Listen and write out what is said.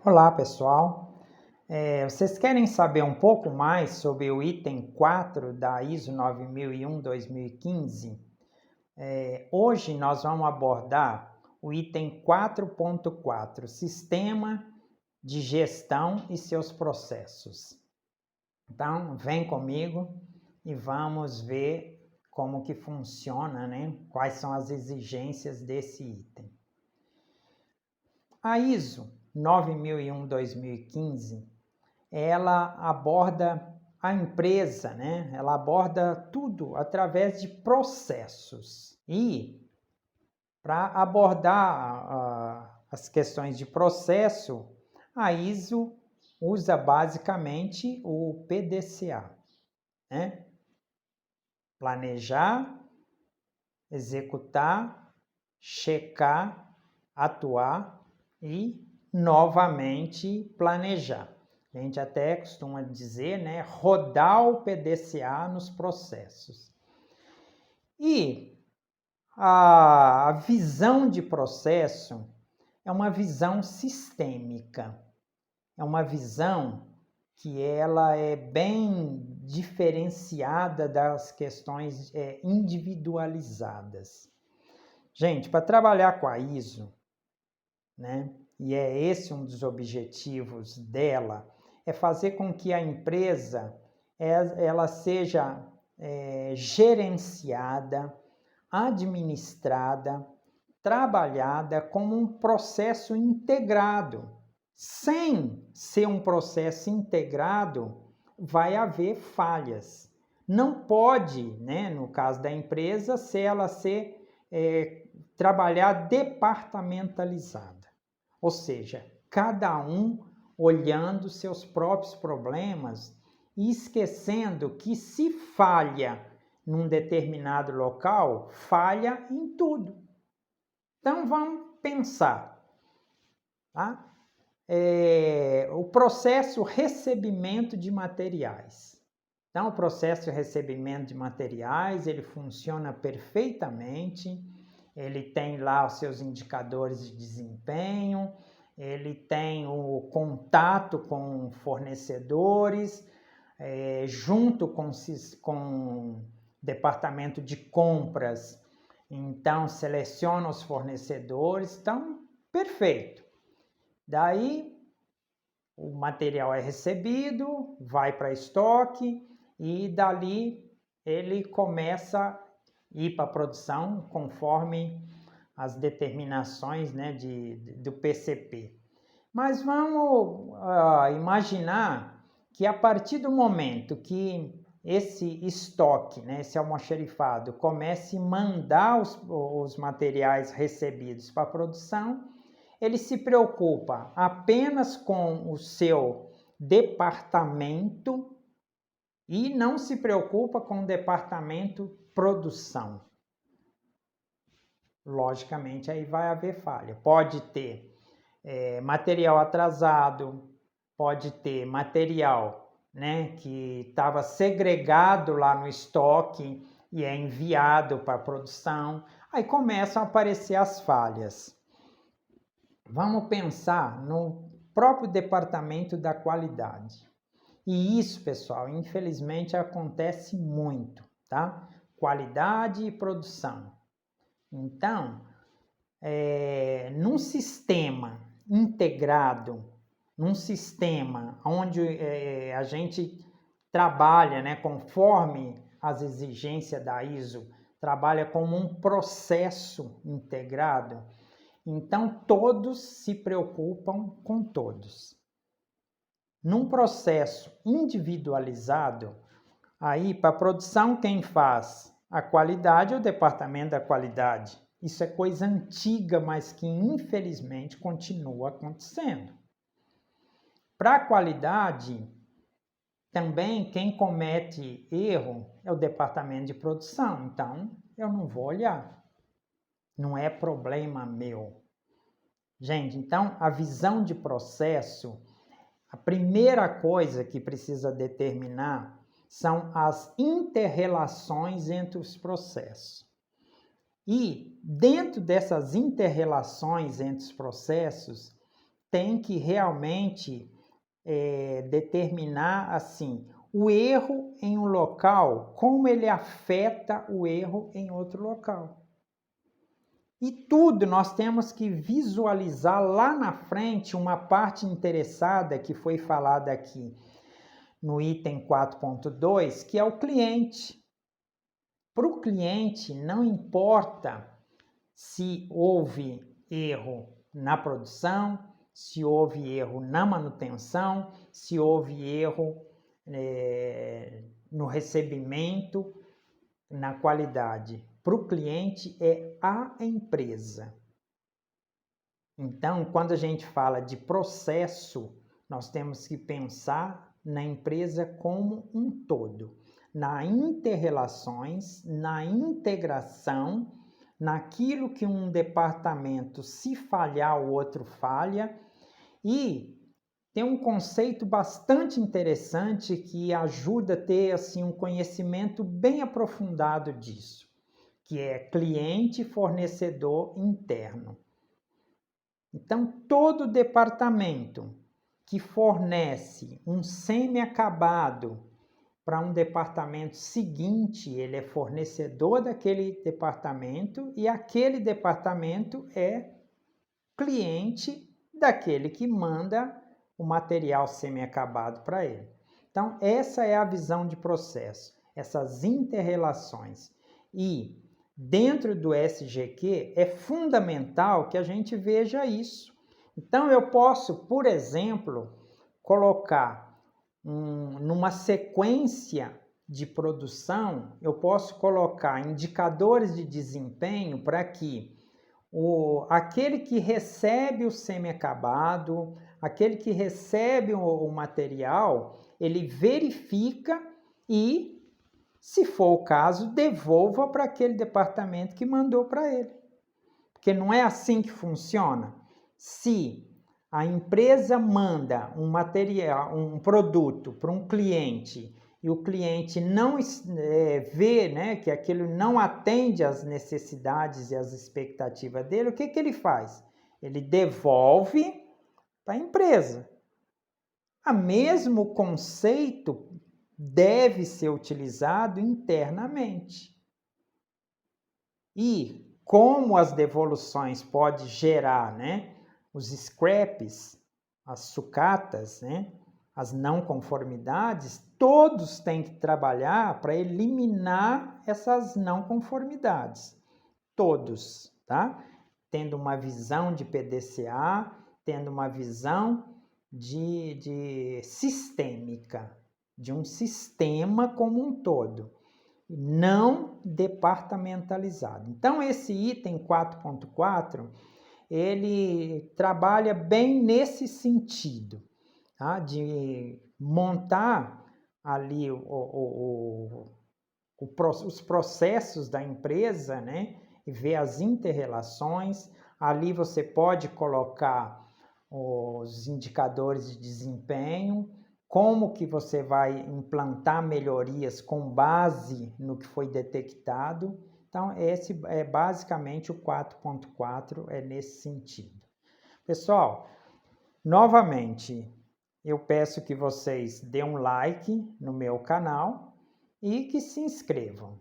Olá, pessoal. Vocês querem saber um pouco mais sobre o item 4 da ISO 9001-2015? Hoje nós vamos abordar o item 4.4, Sistema de Gestão e seus processos. Então, vem comigo e vamos ver como que funciona, né? Quais são as exigências desse item. A ISO 9001-2015, ela aborda a empresa, né? Ela aborda tudo através de processos. E para abordar as questões de processo, a ISO usa basicamente o PDCA, né? Planejar, executar, checar, atuar e novamente planejar. A gente até costuma dizer, né, rodar o PDCA nos processos. E a visão de processo é uma visão sistêmica, é uma visão que ela é bem diferenciada das questões individualizadas. Gente, para trabalhar com a ISO, né, e é esse um dos objetivos dela, é fazer com que a empresa ela seja gerenciada, administrada, trabalhada como um processo integrado. Sem ser um processo integrado, vai haver falhas. Não pode, né, no caso da empresa, trabalhar departamentalizada. Ou seja, cada um olhando seus próprios problemas e esquecendo que se falha num determinado local, falha em tudo. Então vamos pensar, tá? O processo recebimento de materiais. Então, o processo de recebimento de materiais, ele funciona perfeitamente, ele tem lá os seus indicadores de desempenho, ele tem o contato com fornecedores, junto com o departamento de compras, então seleciona os fornecedores, então, perfeito. Daí, o material é recebido, vai para estoque e dali ele começa a ir para a produção conforme as determinações, né, do PCP. Mas vamos imaginar que a partir do momento que esse estoque, né, esse almoxarifado, comece a mandar os materiais recebidos para a produção, ele se preocupa apenas com o seu departamento e não se preocupa com o departamento produção. Logicamente, aí vai haver falha. Pode ter material atrasado, pode ter material, né, que estava segregado lá no estoque e é enviado para a produção. Aí começam a aparecer as falhas. Vamos pensar no próprio departamento da qualidade. E isso, pessoal, infelizmente acontece muito, tá? Qualidade e produção. Então, num sistema integrado, num sistema onde a gente trabalha, né, conforme as exigências da ISO, trabalha como um processo integrado, então todos se preocupam com todos. Num processo individualizado, aí para a produção quem faz a qualidade é o departamento da qualidade. Isso é coisa antiga, mas que infelizmente continua acontecendo. Para a qualidade, também quem comete erro é o departamento de produção. Então, eu não vou olhar. Não é problema meu. Gente, então a visão de processo, a primeira coisa que precisa determinar são as inter-relações entre os processos. E dentro dessas inter-relações entre os processos, tem que realmente determinar assim, o erro em um local, como ele afeta o erro em outro local. E tudo nós temos que visualizar lá na frente uma parte interessada que foi falada aqui no item 4.2, que é o cliente. Para o cliente, não importa se houve erro na produção, se houve erro na manutenção, se houve erro no recebimento, na qualidade. Para o cliente é a empresa. Então, quando a gente fala de processo, nós temos que pensar na empresa como um todo, na interrelações, na integração, naquilo que um departamento, se falhar, o outro falha. E tem um conceito bastante interessante que ajuda a ter assim, um conhecimento bem aprofundado disso, que é cliente-fornecedor interno. Então, todo departamento que fornece um semi-acabado para um departamento seguinte, ele é fornecedor daquele departamento e aquele departamento é cliente daquele que manda o material semi-acabado para ele. Então, essa é a visão de processo, essas interrelações. E dentro do SGQ é fundamental que a gente veja isso. Então, eu posso, por exemplo, colocar numa sequência de produção, eu posso colocar indicadores de desempenho para que aquele que recebe o semi-acabado, aquele que recebe o material, ele verifica e, se for o caso, devolva para aquele departamento que mandou para ele. Porque não é assim que funciona. Se a empresa manda um material, um produto para um cliente e o cliente não vê, né, que aquilo não atende às necessidades e às expectativas dele, o que ele faz? Ele devolve para a empresa. O mesmo conceito deve ser utilizado internamente. E como as devoluções podem gerar, né, os scraps, as sucatas, né, as não conformidades, todos têm que trabalhar para eliminar essas não conformidades. Todos, tá? Tendo uma visão de PDCA, tendo uma visão de sistêmica, de um sistema como um todo, não departamentalizado. Então, esse item 4.4, ele trabalha bem nesse sentido, tá? De montar ali os processos da empresa, né? E ver as interrelações. Ali você pode colocar os indicadores de desempenho, como que você vai implantar melhorias com base no que foi detectado. Então, esse é basicamente o 4.4, é nesse sentido. Pessoal, novamente, eu peço que vocês dêem um like no meu canal e que se inscrevam.